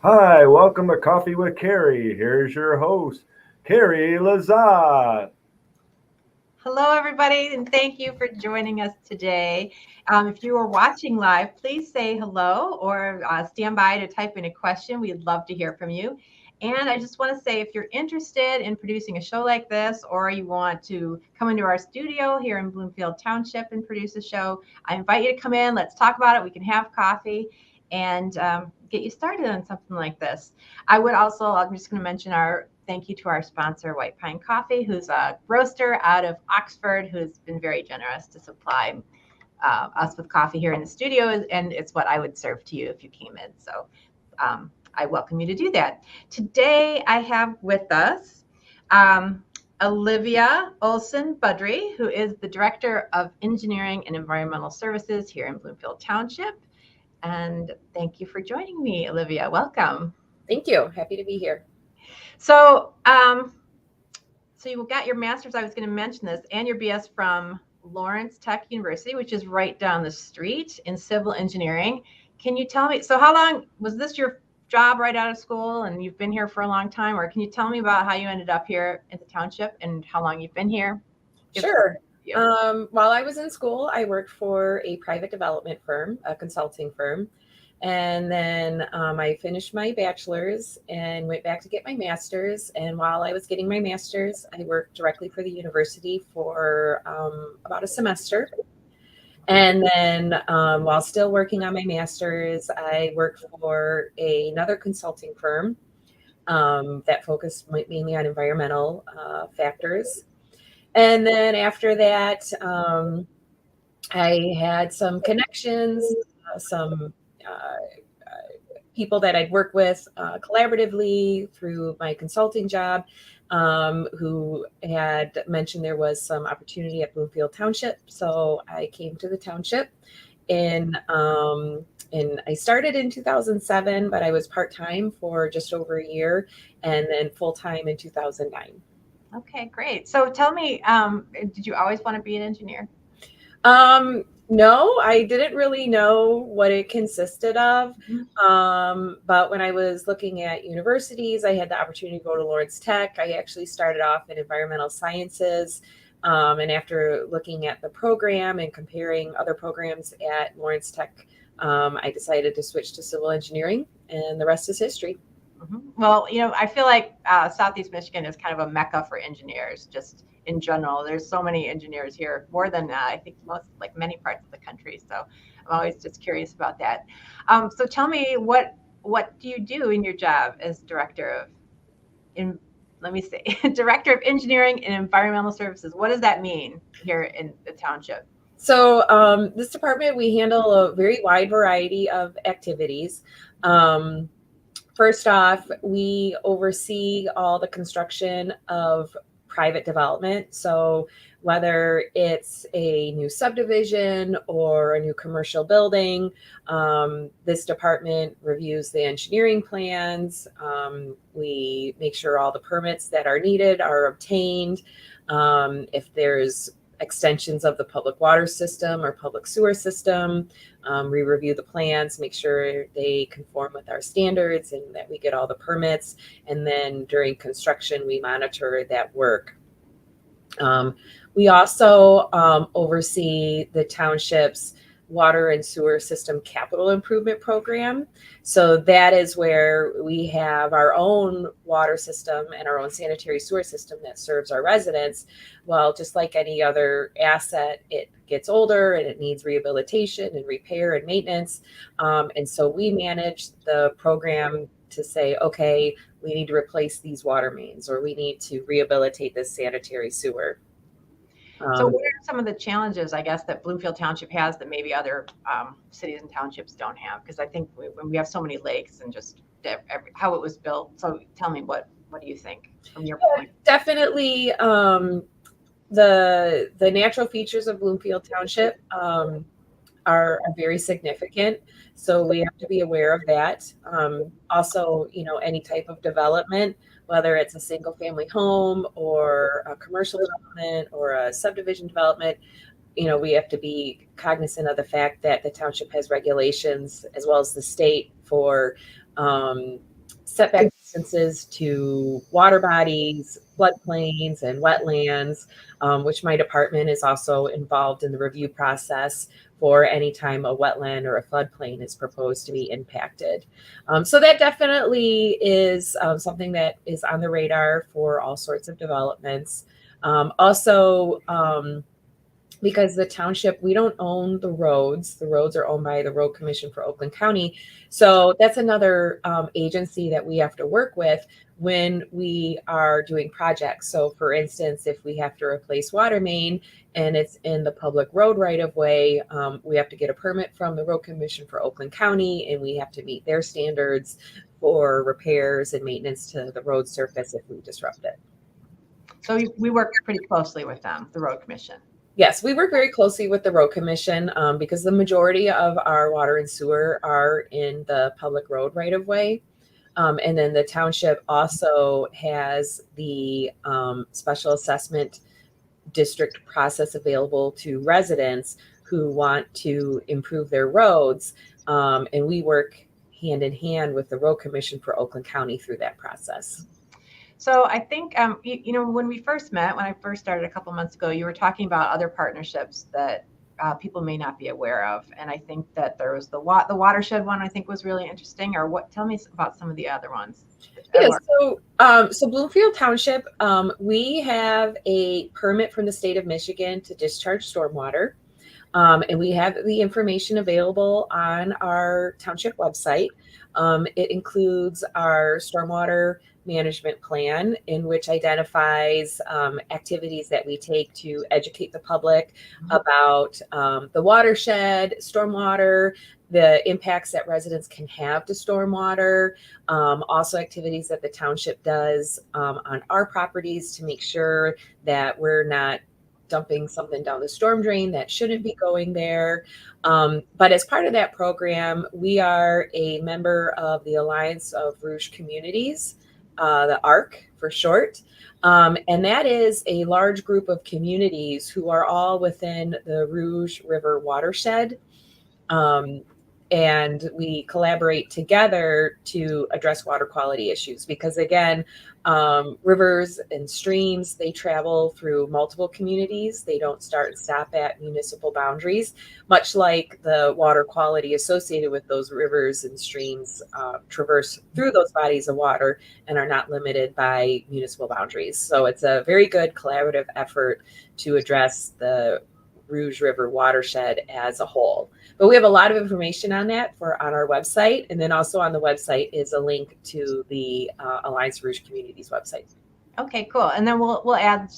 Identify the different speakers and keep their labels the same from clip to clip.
Speaker 1: Hi, welcome to Coffee with Carrie. Here's your host, Carrie LeZotte.
Speaker 2: Hello, everybody, and thank you for joining us today. If you are watching live, please say hello or stand by to type in a question. We'd love to hear from you. And I just want to say if you're interested in producing a show like this, or you want to come into our studio here in Bloomfield Township and produce a show, I invite you to come in. Let's talk about it. We can have coffee and get you started on something like this. I'm just going to mention our thank you to our sponsor, White Pine Coffee, who's a roaster out of Oxford, who's been very generous to supply us with coffee here in the studio, and it's what I would serve to you if you came in. So I welcome you to do that. Today I have with us Olivia Olsztyn-Budry, who is the Director of Engineering and Environmental Services here in Bloomfield Township. And thank you for joining me, Olivia. Welcome.
Speaker 3: Thank you. Happy to be here.
Speaker 2: So, so you got your master's, I was going to mention this, and your BS from Lawrence Tech University, which is right down the street in civil engineering. Can you tell me, so how long, was this your job right out of school and you've been here for a long time? Or can you tell me about how you ended up here in the township and how long you've been here?
Speaker 3: Sure. While I was in school, I worked for a private development firm, a consulting firm. And then I finished my bachelor's and went back to get my master's. And while I was getting my master's, I worked directly for the university for about a semester. And then while still working on my master's, I worked for another consulting firm that focused mainly on environmental factors. And then after that, I had some connections, some people that I'd worked with collaboratively through my consulting job who had mentioned there was some opportunity at Bloomfield Township. So I came to the township and I started in 2007, but I was part-time for just over a year and then full-time in 2009.
Speaker 2: Okay, great. So tell me, did you always want to be an engineer?
Speaker 3: No, I didn't really know what it consisted of. But when I was looking at universities, I had the opportunity to go to Lawrence Tech. I actually started off in environmental sciences. And after looking at the program and comparing other programs at Lawrence Tech, I decided to switch to civil engineering, and the rest is history.
Speaker 2: Well, I feel like Southeast Michigan is kind of a mecca for engineers, just in general. There's so many engineers here, more than I think many parts of the country. So I'm always just curious about that. So tell me, what do you do in your job as director of, director of engineering and environmental services? What does that mean here in the township?
Speaker 3: So this department, we handle a very wide variety of activities. First off, we oversee all the construction of private development. So whether it's a new subdivision or a new commercial building, this department reviews the engineering plans. We make sure all the permits that are needed are obtained. If there's extensions of the public water system or public sewer system, we review the plans, make sure they conform with our standards and that we get all the permits. And then during construction, we monitor that work. We also oversee the township's water and sewer system capital improvement program. So that is where we have our own water system and our own sanitary sewer system that serves our residents. Well, just like any other asset, it gets older and it needs rehabilitation and repair and maintenance. And so we manage the program to say, okay, we need to replace these water mains or we need to rehabilitate this sanitary sewer.
Speaker 2: So what are some of the challenges, I guess, that Bloomfield Township has that maybe other cities and townships don't have? Because I think we have so many lakes and just how it was built. So tell me, what do you think from your point?
Speaker 3: Definitely the natural features of Bloomfield Township are very significant. So we have to be aware of that. Also, any type of development, whether it's a single family home or a commercial development or a subdivision development, we have to be cognizant of the fact that the township has regulations as well as the state for setback distances to water bodies, floodplains, and wetlands, which my department is also involved in the review process for any time a wetland or a floodplain is proposed to be impacted. So that definitely is something that is on the radar for all sorts of developments. Also, because the township, we don't own the roads. The roads are owned by the Road Commission for Oakland County. So that's another agency that we have to work with when we are doing projects. So for instance, if we have to replace water main and it's in the public road right of way, we have to get a permit from the Road Commission for Oakland County, and we have to meet their standards for repairs and maintenance to the road surface if we disrupt it.
Speaker 2: So we work pretty closely with them, the Road Commission.
Speaker 3: Yes, we work very closely with the Road Commission because the majority of our water and sewer are in the public road right of way. And then the township also has the special assessment district process available to residents who want to improve their roads. And we work hand in hand with the Road Commission for Oakland County through that process.
Speaker 2: So I think, when we first met, when I first started a couple months ago, you were talking about other partnerships that people may not be aware of. And I think that there was the watershed one, I think was really interesting. Or what? Tell me about some of the other ones.
Speaker 3: Yeah, so Bloomfield Township, we have a permit from the state of Michigan to discharge stormwater. And we have the information available on our township website. It includes our stormwater management plan, in which identifies activities that we take to educate the public about the watershed, stormwater, the impacts that residents can have to stormwater, also activities that the township does on our properties to make sure that we're not dumping something down the storm drain that shouldn't be going there. But as part of that program, we are a member of the Alliance of Rouge Communities, the ARC for short. And that is a large group of communities who are all within the Rouge River watershed. And we collaborate together to address water quality issues because, again, rivers and streams, they travel through multiple communities. They don't start and stop at municipal boundaries, much like the water quality associated with those rivers and streams traverse through those bodies of water and are not limited by municipal boundaries. So it's a very good collaborative effort to address the Rouge River watershed as a whole. But we have a lot of information on that on our website. And then also on the website is a link to the Alliance Rouge Communities website.
Speaker 2: Okay, cool. And then we'll add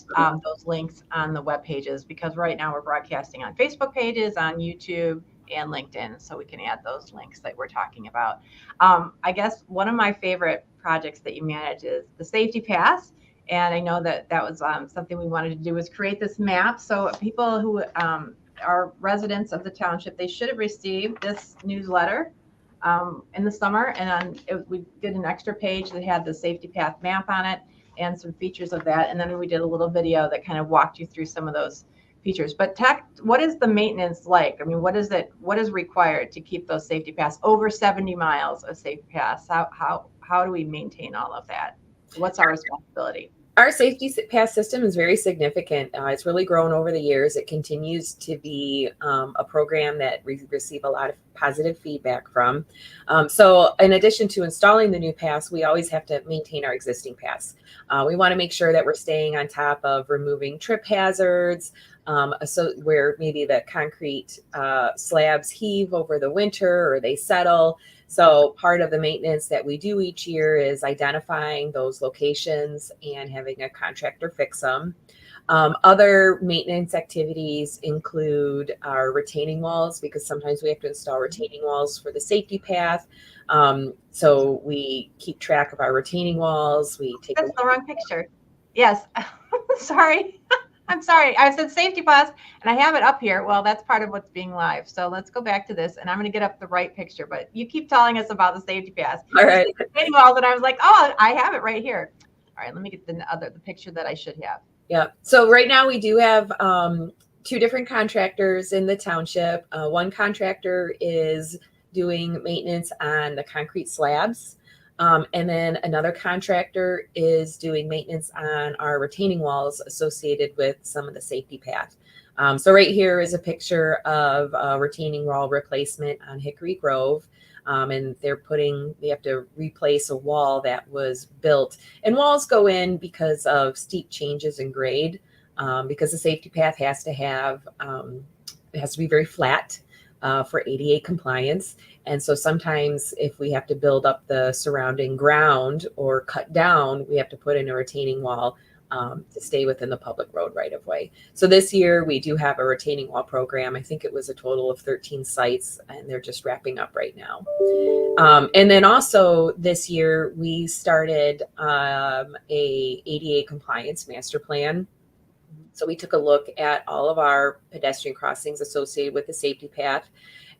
Speaker 2: those links on the web pages because right now we're broadcasting on Facebook pages, on YouTube, and LinkedIn. So we can add those links that we're talking about. I guess one of my favorite projects that you manage is the Safety Pass. And I know that was something we wanted to do was create this map. So people who are residents of the township, they should have received this newsletter in the summer. And we did an extra page that had the Safety Path map on it and some features of that. And then we did a little video that kind of walked you through some of those features. But what is the maintenance like? I mean, what is required to keep those Safety Paths over 70 miles of Safety Paths? How do we maintain all of that? What's our responsibility?
Speaker 3: Our Safety Pass system is very significant. It's really grown over the years. It continues to be a program that we receive a lot of positive feedback from. So in addition to installing the new pass, we always have to maintain our existing pass. We want to make sure that we're staying on top of removing trip hazards, where maybe the concrete slabs heave over the winter or they settle. So part of the maintenance that we do each year is identifying those locations and having a contractor fix them. Other maintenance activities include our retaining walls, because sometimes we have to install retaining walls for the safety path. So we keep track of our retaining walls.
Speaker 2: That's the wrong picture. Yes. Sorry. I'm sorry. I said Safety Pass and I have it up here. Well, that's part of what's being live. So let's go back to this and I'm going to get up the right picture, but you keep telling us about the Safety Pass.
Speaker 3: All right.
Speaker 2: And I was like, oh, I have it right here. All right. Let me get the picture that I should have.
Speaker 3: Yeah. So right now we do have two different contractors in the township. One contractor is doing maintenance on the concrete slabs. And then another contractor is doing maintenance on our retaining walls associated with some of the safety path. So right here is a picture of a retaining wall replacement on Hickory Grove. And they have to replace a wall that was built. And walls go in because of steep changes in grade, because the safety path has to be very flat for ADA compliance. And so sometimes if we have to build up the surrounding ground or cut down, we have to put in a retaining wall to stay within the public road right of way. So this year we do have a retaining wall program. I think it was a total of 13 sites, and they're just wrapping up right now. And then also this year we started a ADA compliance master plan. So we took a look at all of our pedestrian crossings associated with the safety path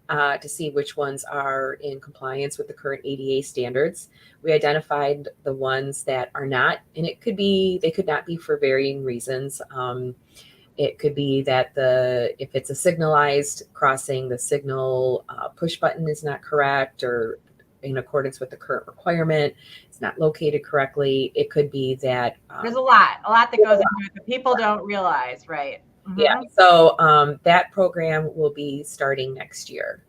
Speaker 3: to see which ones are in compliance with the current ADA standards. We identified the ones that are not, and they could not be for varying reasons. It could be that if it's a signalized crossing, the signal push button is not correct or in accordance with the current requirement. It's not located correctly. It could be that
Speaker 2: there's a lot that goes into it that people don't realize, right? Mm-hmm.
Speaker 3: Yeah. So that program will be starting next year.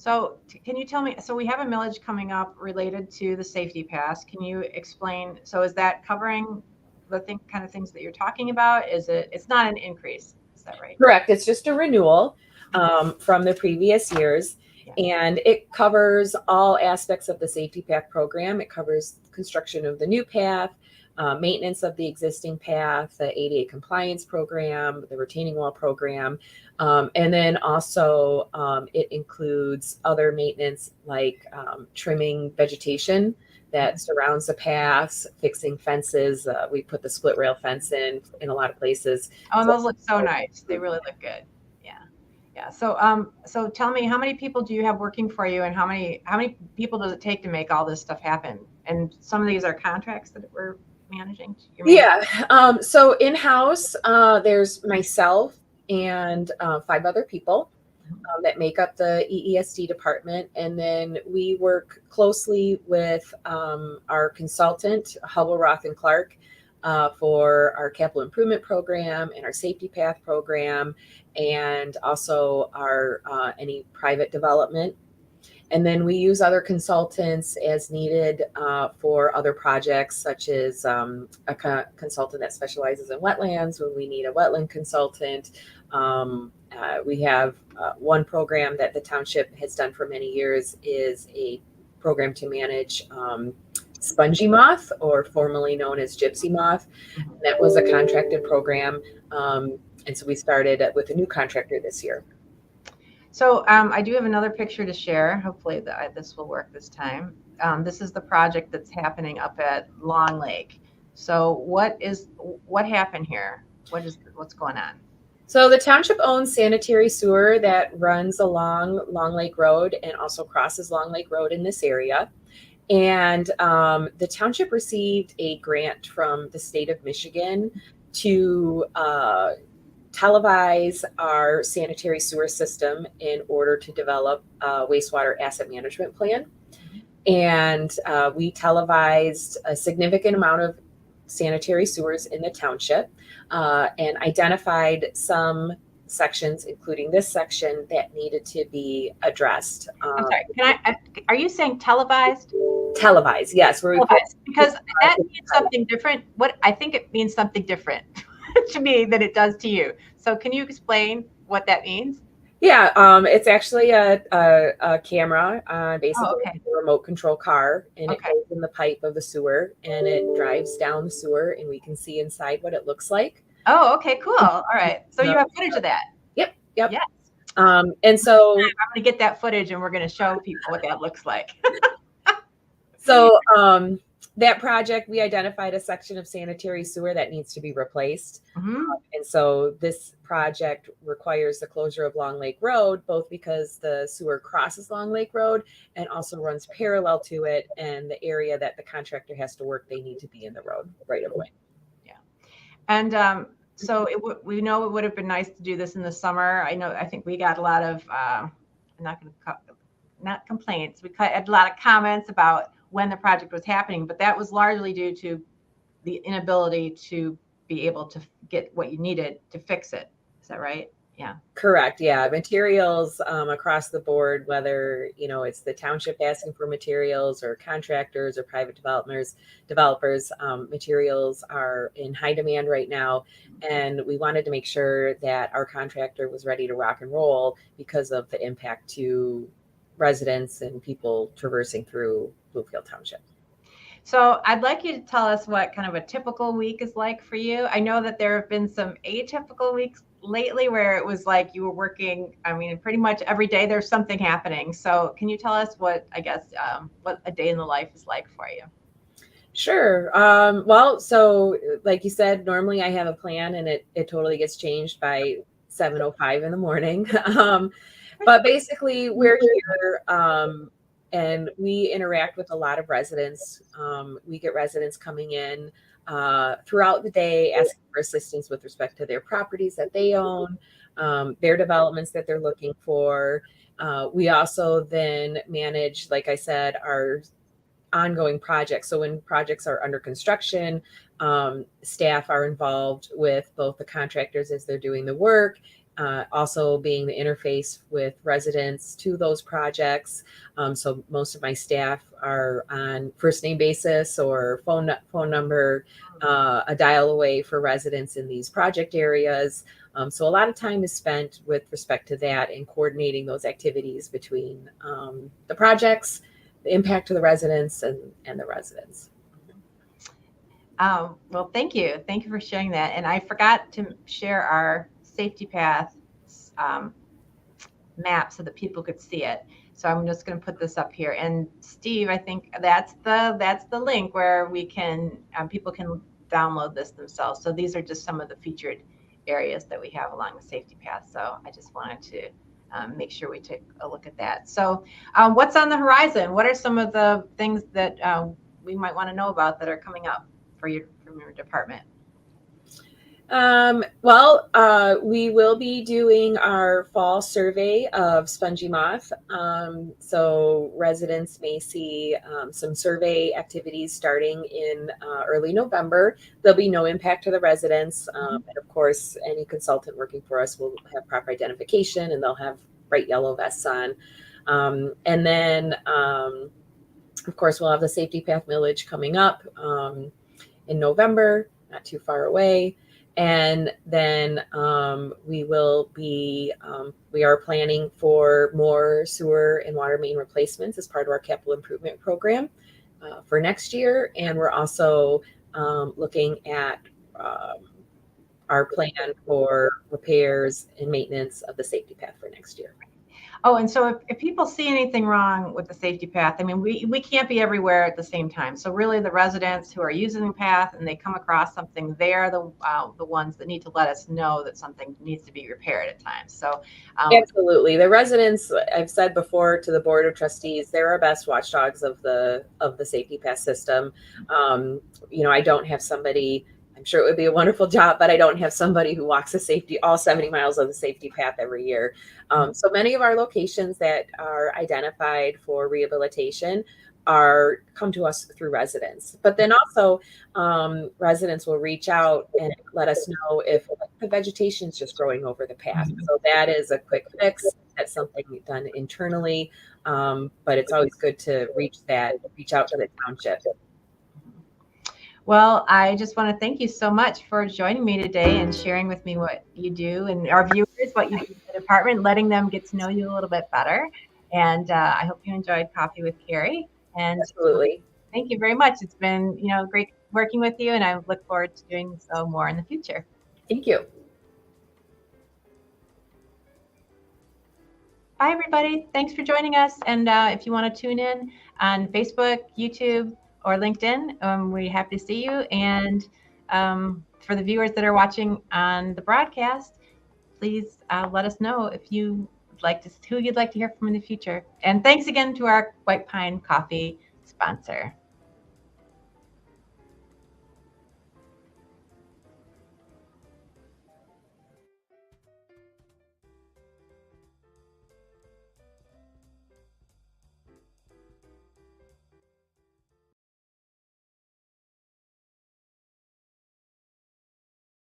Speaker 2: So can you tell me, so we have a millage coming up related to the safety pass. Can you explain, so is that covering the kind of things that you're talking about? It's not an increase, is that right?
Speaker 3: Correct. It's just a renewal from the previous years. Yeah. And it covers all aspects of the safety path program. It covers construction of the new path, maintenance of the existing path, the ADA compliance program, the retaining wall program. And then also it includes other maintenance like trimming vegetation that surrounds the paths, fixing fences. We put the split rail fence in a lot of places.
Speaker 2: Oh, and those look so nice. They really look good. Yeah. So tell me, how many people do you have working for you, and how many people does it take to make all this stuff happen? And some of these are contracts that we're managing.
Speaker 3: Yeah. So in-house, there's myself and 5 other people that make up the EESD department. And then we work closely with our consultant, Hubble, Roth & Clark, for our capital improvement program and our safety path program, and also our any private development. And then we use other consultants as needed for other projects, such as a consultant that specializes in wetlands when we need a wetland consultant. We have one program that the township has done for many years is a program to manage spongy moth, or formerly known as gypsy moth. That was a contracted program. And so we started with a new contractor this year.
Speaker 2: So I do have another picture to share. Hopefully this will work this time. This is the project that's happening up at Long Lake. So what happened here? What's going on?
Speaker 3: So the township owns sanitary sewer that runs along Long Lake Road and also crosses Long Lake Road in this area. And the township received a grant from the state of Michigan to televise our sanitary sewer system in order to develop a wastewater asset management plan. And we televised a significant amount of sanitary sewers in the township and identified some sections, including this section, that needed to be addressed.
Speaker 2: I'm sorry, are you saying televised?
Speaker 3: Televised, yes.
Speaker 2: Because that means something different. I think it means something different to me than it does to you. So can you explain what that means?
Speaker 3: Yeah, it's actually a camera, basically a remote control car, and it goes in the pipe of the sewer, and it drives down the sewer, and we can see inside what it looks like.
Speaker 2: Oh, okay, cool. All right. So you have footage of that?
Speaker 3: Yep.
Speaker 2: Yes.
Speaker 3: And so
Speaker 2: I'm going to get that footage, and we're going to show people what that looks like.
Speaker 3: So that project, we identified a section of sanitary sewer that needs to be replaced. And so this project requires the closure of Long Lake Road, both because the sewer crosses Long Lake Road and also runs parallel to it. And the area that the contractor has to work, they need to be in the road right away.
Speaker 2: Yeah. And so we know it would have been nice to do this in the summer. I think we got a lot of, not complaints. We had a lot of comments about when the project was happening, but that was largely due to the inability to be able to get what you needed to fix it. Is that right? Yeah.
Speaker 3: Correct. Yeah. Materials across the board, whether, it's the township asking for materials or contractors or private developers, materials are in high demand right now. And we wanted to make sure that our contractor was ready to rock and roll because of the impact to residents and people traversing through Bloomfield Township.
Speaker 2: So I'd like you to tell us what kind of a typical week is like for you. I know that there have been some atypical weeks lately where it was like you were working, pretty much every day there's something happening. So can you tell us what a day in the life is like for you?
Speaker 3: Sure. Well, so like you said, normally I have a plan and it totally gets changed by 7:05 in the morning. But basically we're here and we interact with a lot of residents. We get residents coming in throughout the day asking for assistance with respect to their properties that they own, their developments that they're looking for. We also then manage, like I said, our ongoing projects. So when projects are under construction, staff are involved with both the contractors as they're doing the work, also being the interface with residents to those projects. So most of my staff are on first name basis or phone number, a dial away for residents in these project areas. So a lot of time is spent with respect to that and coordinating those activities between the projects, the impact to the residents and the residents.
Speaker 2: Well, thank you. Thank you for sharing that. And I forgot to share our safety path map so that people could see it. So I'm just going to put this up here. And Steve, I think that's the link where we can people can download this themselves. So these are just some of the featured areas that we have along the safety path. So I just wanted to make sure we take a look at that. So what's on the horizon? What are some of the things that we might want to know about that are coming up from your department?
Speaker 3: We will be doing our fall survey of spongy moth. So residents may see some survey activities starting in early November. There'll be no impact to the residents. And of course, any consultant working for us will have proper identification and they'll have bright yellow vests on. And then, of course, we'll have the safety path millage coming up in November, not too far away. And then we are planning for more sewer and water main replacements as part of our capital improvement program for next year. And we're also looking at our plan for repairs and maintenance of the safety path for next year.
Speaker 2: Oh, and so if people see anything wrong with the safety path, we can't be everywhere at the same time. So really the residents who are using the path and they come across something, they're the ones that need to let us know that something needs to be repaired at times. So
Speaker 3: absolutely. The residents, I've said before to the board of trustees, they're our best watchdogs of the safety path system. I don't have somebody, I'm sure it would be a wonderful job, but I don't have somebody who walks all 70 miles of the safety path every year. So many of our locations that are identified for rehabilitation come to us through residents. But then also residents will reach out and let us know if the vegetation is just growing over the path. So that is a quick fix. That's something we've done internally. But it's always good to reach out to the township.
Speaker 2: Well, I just want to thank you so much for joining me today and sharing with me what you do and our viewers, what you do in the department, letting them get to know you a little bit better. And I hope you enjoyed Coffee with Carrie. And
Speaker 3: absolutely.
Speaker 2: Thank you very much. It's been, great working with you, and I look forward to doing so more in the future.
Speaker 3: Thank you.
Speaker 2: Bye, everybody. Thanks for joining us. And if you want to tune in on Facebook, YouTube, or LinkedIn, we're happy to see you. And for the viewers that are watching on the broadcast, please let us know if who you'd like to hear from in the future. And thanks again to our White Pine Coffee sponsor.